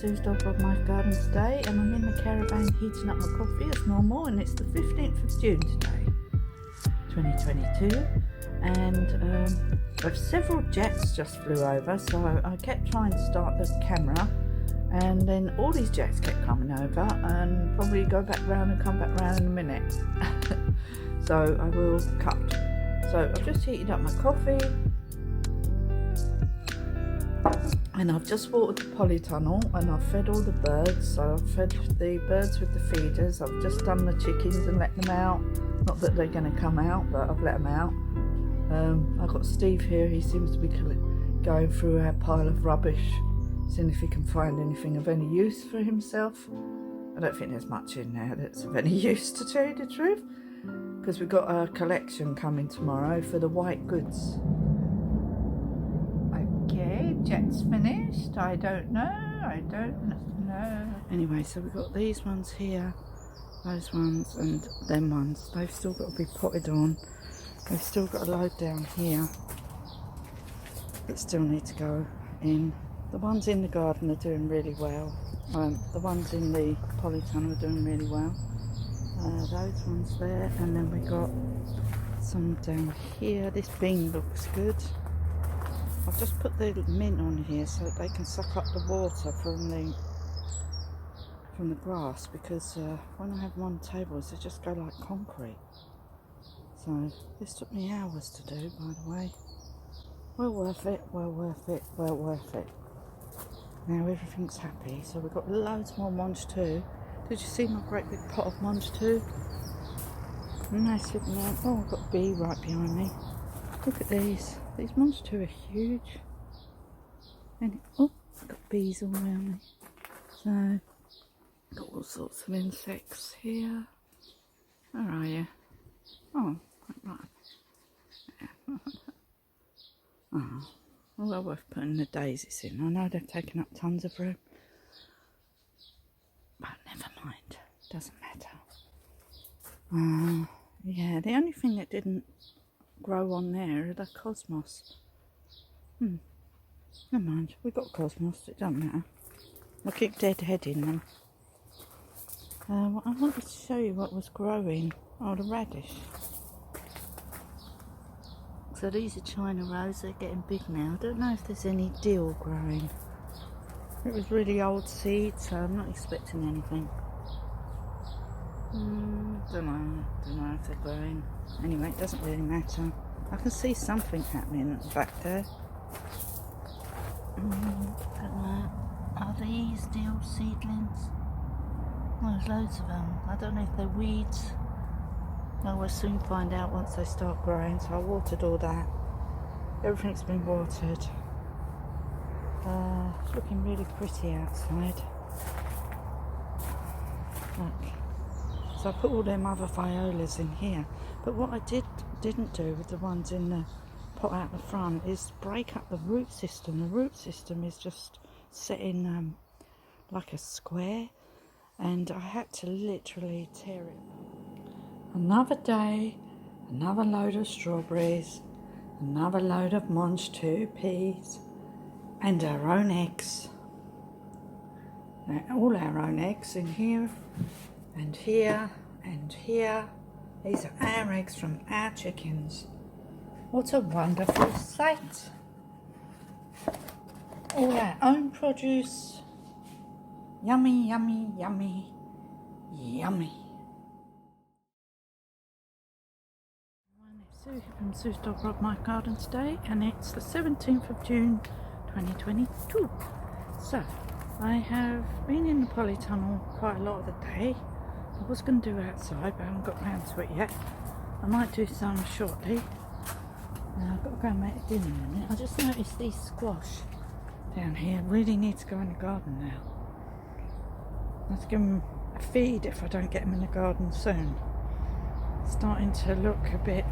Sue's Dolbrodmaeth garden today, and I'm in the caravan heating up my coffee as normal, and it's the 15th of June today, 2022, and several jets just flew over, so I kept trying to start the camera, and then all these jets kept coming over, and probably go back round and come back round in a minute. So I will cut. So I've just heated up my coffee, and I've just watered the polytunnel, and I've fed all the birds. So I've fed the birds with the feeders. I've just done the chickens and let them out. Not that they're going to come out, but I've let them out. I've got Steve here. He seems to be going through our pile of rubbish, seeing if he can find anything of any use for himself. I don't think there's much in there that's of any use, to tell you the truth, because we've got a collection coming tomorrow for the white goods. Okay, jet's finished. I don't know. Anyway, so we've got these ones here, those ones, and them ones. They've still got to be potted on. We've still got a load down here that still need to go in. The ones in the garden are doing really well. The ones in the polytunnel are doing really well. Those ones there, and then we got some down here. This bean looks good. I've just put the mint on here so that they can suck up the water from the grass, because when I have them on tables they just go like concrete. So this took me hours to do, by the way. Well worth it, well worth it, well worth it. Now everything's happy, so we've got loads more mange too. Did you see my great big pot of mange too? Nice little amount. Oh, I've got a bee right behind me. Look at these. These mange too are huge. And oh, I've got bees all around me. So, got all sorts of insects here. Where are you? Oh, right. Yeah. Oh, well worth putting the daisies in. I know they've taken up tons of room, but never mind, doesn't matter. Yeah, the only thing that didn't grow on there are the cosmos. Never mind, we got cosmos, it doesn't matter. I'll keep deadheading them. I wanted to show you what was growing. Oh, the radish. So these are China rose, they're getting big now. I don't know if there's any dill growing. It was really old seed, so I'm not expecting anything. Don't know if they're growing. Anyway, it doesn't really matter. I can see something happening at the back there. Don't know. Are these dill seedlings? Oh, there's loads of them. I don't know if they're weeds. No, we'll soon find out once they start growing. So I watered all that. Everything's been watered. It's looking really pretty outside. Look. So I put all them other violas in here. But what I didn't do with the ones in the pot out the front is break up the root system. The root system is just set in like a square, and I had to literally tear it. Another day, another load of strawberries, another load of mange too peas, and our own eggs. Now, all our own eggs in here, and here, and here. These are our eggs from our chickens. What a wonderful sight. All our own produce. Yummy, yummy, yummy, yummy. Sue from Sue's Dolbrodmaeth garden today, and it's the 17th of June 2022. So I have been in the polytunnel quite a lot of the day. I was going to do outside, but I haven't got round to it yet. I might do some shortly. I've got to go and make dinner in a minute. I just noticed these squash down here really need to go in the garden now. I have to give them a feed if I don't get them in the garden soon. It's starting to look a bit,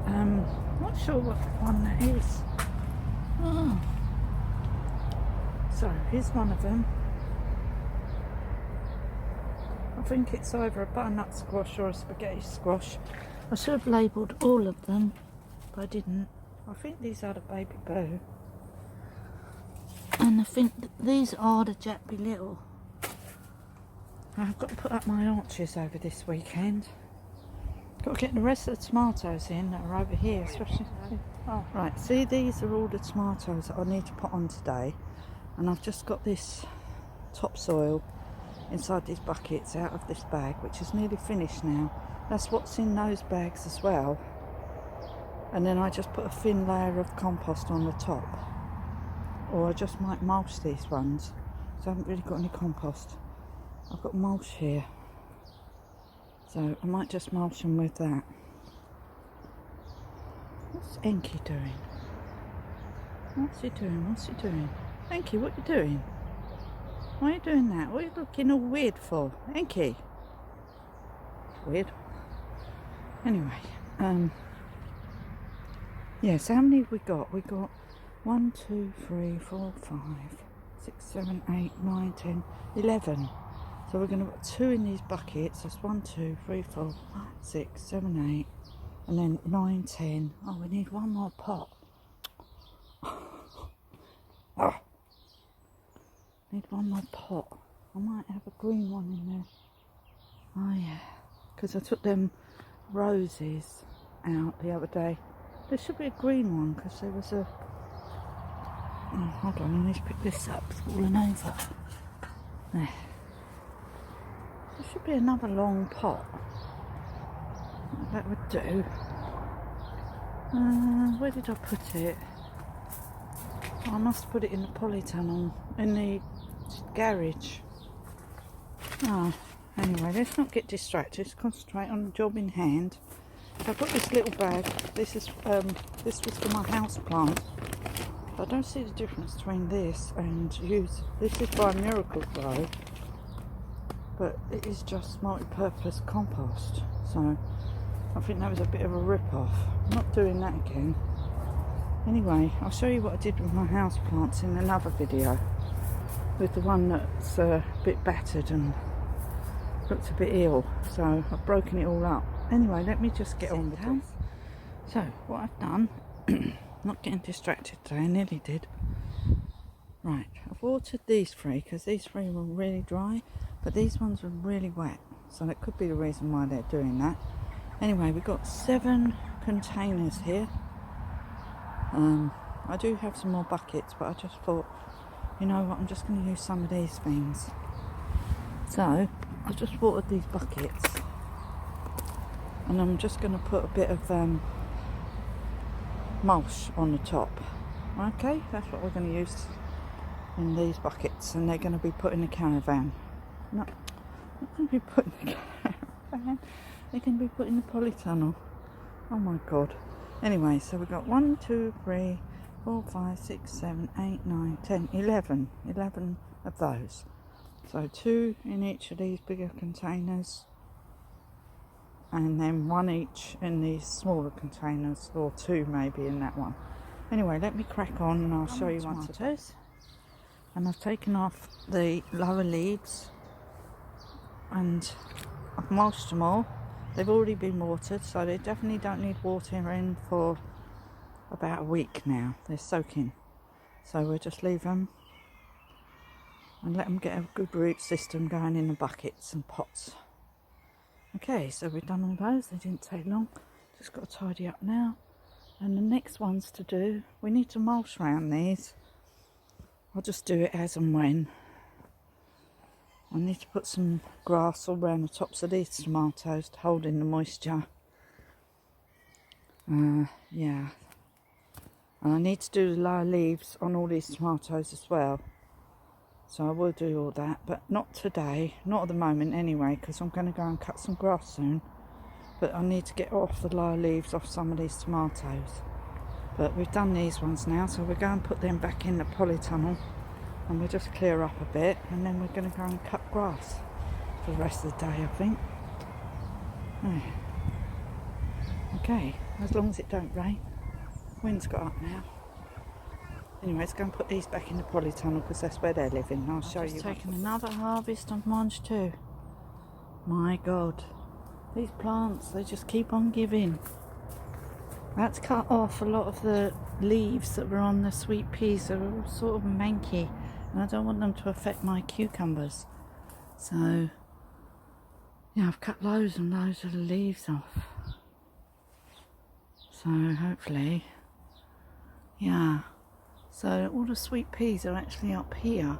not sure what one that is. Oh. So here's one of them. I think it's either a butternut squash or a spaghetti squash. I should have labelled all of them, but I didn't. I think these are the baby boo. And I think these are the Jackby Little. I've got to put up my arches over this weekend. Got to get the rest of the tomatoes in that are over here, especially. Oh, right, see, these are all the tomatoes that I need to put on today, and I've just got this topsoil inside these buckets out of this bag, which is nearly finished now. That's what's in those bags as well, and then I just put a thin layer of compost on the top, or I just might mulch these ones, so I haven't really got any compost. I've got mulch here, so I might just mulch them with that. What's Enki doing? What's he doing? What's he doing? Enki, what are you doing? Why are you doing that? What are you looking all weird for? Enki? Weird. Anyway, yeah, so how many have we got? We got 1, 2, 3, 4, 5, 6, 7, 8, 9, 10, 11. So we're going to put 2 in these buckets. That's 1, 2, 3, 4, 5, 6, 7, 8, and then 9, 10. Oh, we need one more pot. Oh. Need one more pot. I might have a green one in there. Oh yeah, because I took them roses out the other day. There should be a green one because there was a... Oh, hold on, I need to pick this up. It's falling over. There. There should be another long pot. That would do. Where did I put it? I must put it in the polytunnel, in the garage. Oh, anyway, let's not get distracted. Let's concentrate on the job in hand. So I've got this little bag. This was for my house plant. I don't see the difference between this and this is by Miracle Grow, but it is just multi-purpose compost. So I think that was a bit of a rip-off. I'm not doing that again. Anyway, I'll show you what I did with my house plants in another video, with the one that's a bit battered and looks a bit ill. So I've broken it all up. Anyway, let me just get on with this. So what I've done, not getting distracted today, I nearly did. Right, I've watered these 3 because these 3 were really dry, but these ones were really wet, so that could be the reason why they're doing that. Anyway, we've got 7 containers here. I do have some more buckets, but I just thought, you know what, I'm just going to use some of these things. So I've just watered these buckets, and I'm just going to put a bit of mulch on the top. Okay, that's what we're going to use in these buckets, and they're going to be put in the caravan. No, not going to be put in the caravan. They're going to be put in the polytunnel. Oh my god. Anyway, so we've got 1, 2, 3, 4, 5, 6, 7, 8, 9, 10, 11. 11 of those. So 2 in each of these bigger containers, and then 1 each in these smaller containers, or 2 maybe in that one. Anyway, let me crack on and I'll show you once it is. And I've taken off the lower leaves and I've mulched them all. They've already been watered, so they definitely don't need watering for about a week now. They're soaking. So we'll just leave them and let them get a good root system going in the buckets and pots. Okay, so we've done all those. They didn't take long. Just got to tidy up now. And the next ones to do, we need to mulch around these. I'll just do it as and when. I need to put some grass all around the tops of these tomatoes to hold in the moisture. Yeah. And I need to do the lower leaves on all these tomatoes as well. So I will do all that, but not today, not at the moment anyway, because I'm going to go and cut some grass soon. But I need to get off the lower leaves off some of these tomatoes. But we've done these ones now, so we're going to put them back in the polytunnel. And we'll just clear up a bit, and then we're going to go and cut grass for the rest of the day, I think. Okay, as long as it don't rain. Wind's got up now. Anyway, let's go and put these back in the polytunnel because that's where they're living. I'll show you. I've just taken another harvest of mange too. My God, these plants, they just keep on giving. That's cut off a lot of the leaves that were on the sweet peas. They're all sort of manky, and I don't want them to affect my cucumbers. So, yeah, I've cut loads and loads of the leaves off. So hopefully, yeah. So all the sweet peas are actually up here.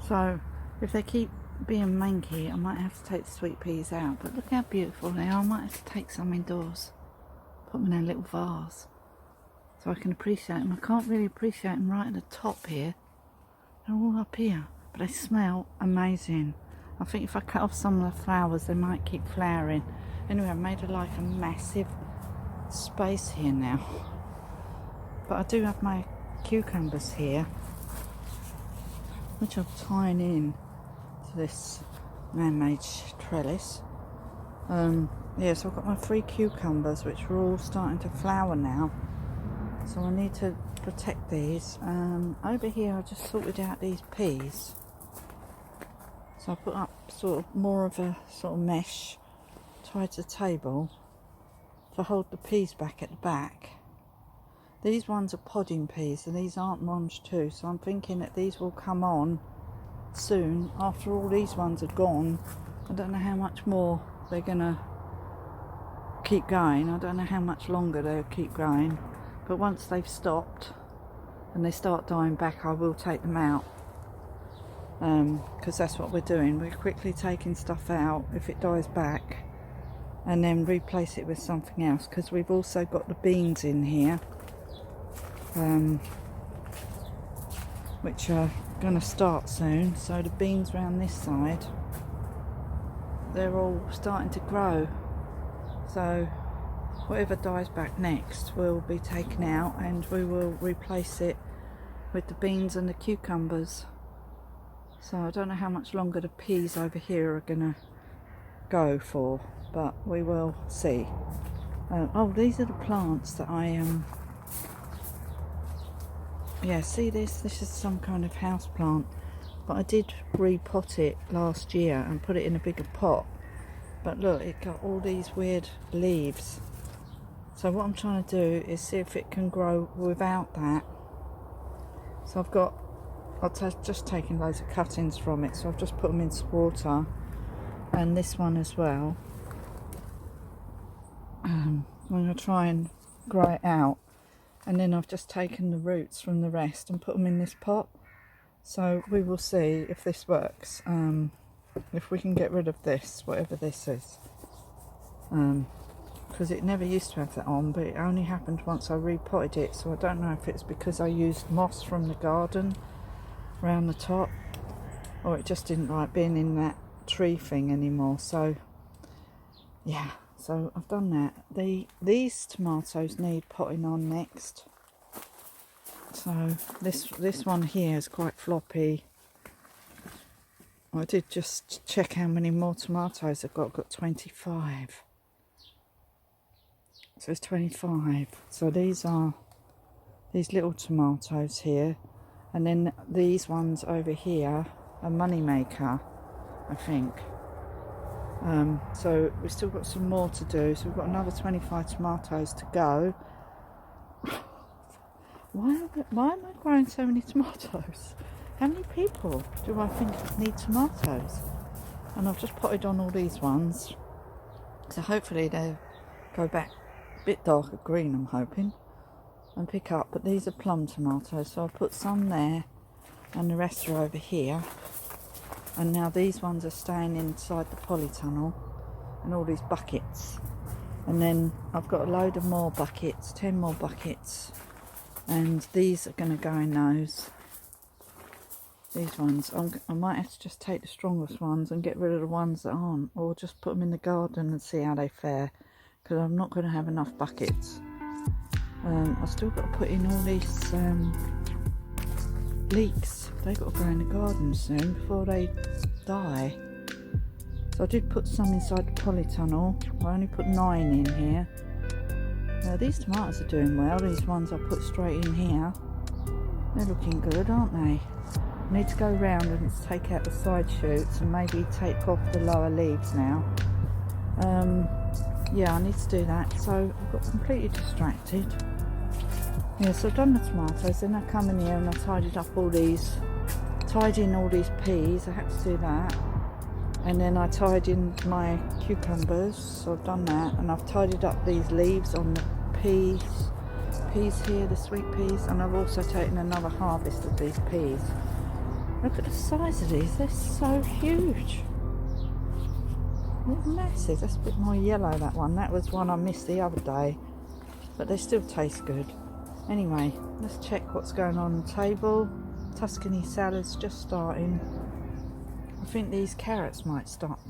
So if they keep being manky, I might have to take the sweet peas out. But look how beautiful they are. I might have to take some indoors. Put them in a little vase so I can appreciate them. I can't really appreciate them right at the top here. They're all up here, but they smell amazing. I think if I cut off some of the flowers, they might keep flowering. Anyway, I've made like a massive space here now. But I do have my cucumbers here, which I'm tying in to this man-made trellis. Yeah, so I've got my 3 cucumbers, which are all starting to flower now. So I need to protect these. Over here, I just sorted out these peas. So I put up sort of more of a sort of mesh tied to the table to hold the peas back at the back. These ones are podding peas, and these aren't mange too. So I'm thinking that these will come on soon after all these ones are gone. I don't know how much more they're gonna keep going. I don't know how much longer they'll keep going, but once they've stopped and they start dying back, I will take them out, because that's what we're doing. We're quickly taking stuff out if it dies back and then replace it with something else, because we've also got the beans in here, which are going to start soon. So the beans around this side, they're all starting to grow. So whatever dies back next will be taken out, and we will replace it with the beans and the cucumbers. So I don't know how much longer the peas over here are gonna go for, but we will see. Oh, these are the plants that I yeah, see this is some kind of house plant, but I did repot it last year and put it in a bigger pot. But look, it got all these weird leaves. So what I'm trying to do is see if it can grow without that. So I've just taken loads of cuttings from it, so I've just put them in some water, and this one as well. I'm going to try and grow it out, and then I've just taken the roots from the rest and put them in this pot. So we will see if this works. If we can get rid of this, whatever this is, because it never used to have that on, but it only happened once I repotted it. So I don't know if it's because I used moss from the garden around the top, or it just didn't like being in that tree thing anymore. So yeah, so I've done that. These tomatoes need potting on next. So this one here is quite floppy. I did just check how many more tomatoes I've got. I've got 25. So it's 25. So these are these little tomatoes here. And then these ones over here are Moneymaker, I think. So we've still got some more to do. So we've got another 25 tomatoes to go. Why am I growing so many tomatoes? How many people do I think need tomatoes? And I've just potted on all these ones, so hopefully they'll go back a bit darker green, I'm hoping, and pick up. But these are plum tomatoes, so I'll put some there and the rest are over here. And now these ones are staying inside the polytunnel and all these buckets. And then I've got a load of more buckets, 10 more buckets, and these are going to go in those. These ones, I might have to just take the strongest ones and get rid of the ones that aren't, or just put them in the garden and see how they fare, because I'm not going to have enough buckets. I've still got to put in all these leeks. They've got to go in the garden soon before they die. So I did put some inside the polytunnel. I only put 9 in here. These tomatoes are doing well. These ones I put straight in here. They're looking good, aren't they? I need to go round and take out the side shoots and maybe take off the lower leaves now. yeah, I need to do that. So I got completely distracted. Yeah, so I've done the tomatoes, then I come in here and I tidied in all these peas. I had to do that. And then I tied in my cucumbers, so I've done that. And I've tidied up these leaves on the peas here, the sweet peas. And I've also taken another harvest of these peas. Look at the size of these, they're so huge. They're massive. That's a bit more yellow, that one. That was one I missed the other day. But they still taste good. Anyway, let's check what's going on the table. Tuscany salad's just starting. I think these carrots might start